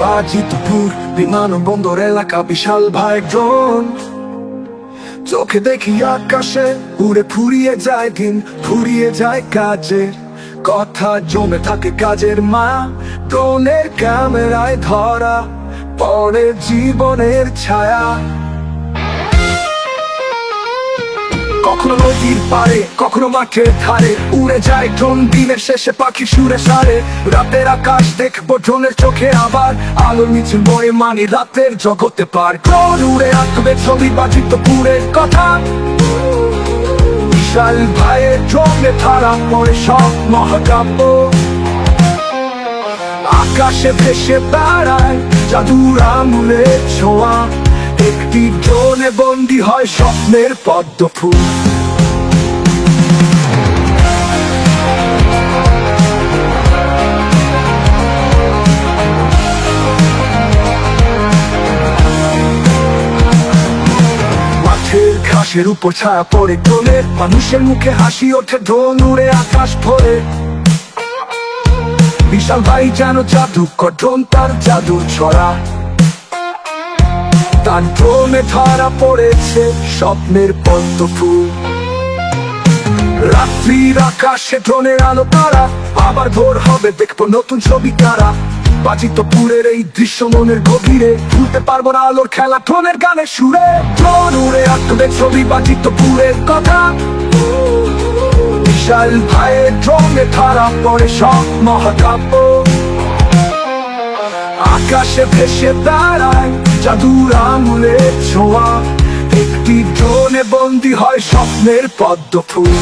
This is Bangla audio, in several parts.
বাজিতপুর বিমানবন্দর এলাকা, বিশাল ভাই ড্রোন। চোখে দেখি আকাশে উড়ে, ফুরিয়ে যায় দিন, ফুরিয়ে যায় কাজের কথা, জমে থাকে কাজের মা। ড্রোনের ক্যামেরায় ধরা পড়ে জীবনের ছায়া। কখনো নদীর পারে, কখনো মাঠের ধারে, উড়ে যায় ড্রোন দিনের শেষে পাখি সুরে সারে। রাতের আকাশ দেখবো ড্রোনের চোখে আবার, আলোর মিছিল বয়ে মানি রাতের জগতে পার। ড্রোন উড়ে আঁকবে ছবি বাজিতপুরের কথা, বিশাল ভাইয়ের ড্রোনে ধারা পড়ে সব মহাকাব্য। আকাশে ভেসে বেড়ায় জাদুর আঙুলের ছোঁয়া, একটি ড্রোনে বন্দী হয় স্বপ্নের পদ্ম ফুল। মাঠের ঘাসের উপর ছায়া পড়ে ড্রোনের, মানুষের মুখে হাসি ওঠে, ড্রোন উড়ে আকাশ ভরে। বিশাল ভাই যেন জাদুকর, ড্রোন তার জাদুর ছড়া। তার ড্রোনে ধরা পড়েছে স্বপ্নের পদ্ম ফুল। রাত্রির আকাশে ড্রোনের আলো তারা, আবার ভোর হবে দেখবো নতুন ছবি তারা। বাজিতপুরের এই দৃশ্য মনের গভীরে, ভুলতে পারবো না আলোর খেলা ড্রোনের গানের সুরে। ড্রোন উড়ে আঁকবে ছবি বাজিতপুরের কথা, বিশাল ভাইয়ের ড্রোনে ধরা পড়ে সব মহাকাব্য। আকাশে ভেসে বেড়ায় জাদুর আঙুলের ছোঁয়া, একটি ড্রোনে বন্দী হয় স্বপ্নের পদ্ম ফুল।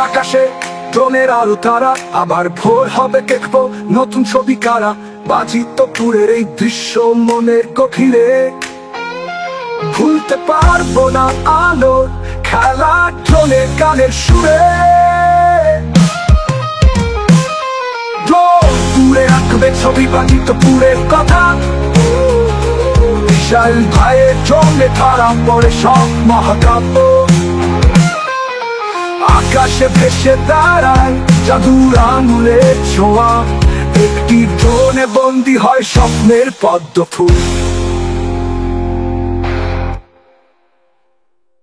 আকাশে ড্রোনের আলো তারা, আবার ভোর হবে দেখবো নতুন ছবি কারা। বাজিতপুরের এই দৃশ্য মনের গভীরে, ভুলতে পারবো না আলোর খেলা ড্রোনের গানের সুরে। ড্রোন উড়ে আঁকবে ছবি বাজিতপুরের কথা, বিশাল ভাইয়ের ড্রোনে ধরা পড়ে সব মহাকাব্য। আকাশে ভেসে দাঁড়ায় জাদুর আঙুলের ছোঁয়া, একটি ড্রোনে বন্দী হয় স্বপ্নের পদ্ম ফুল।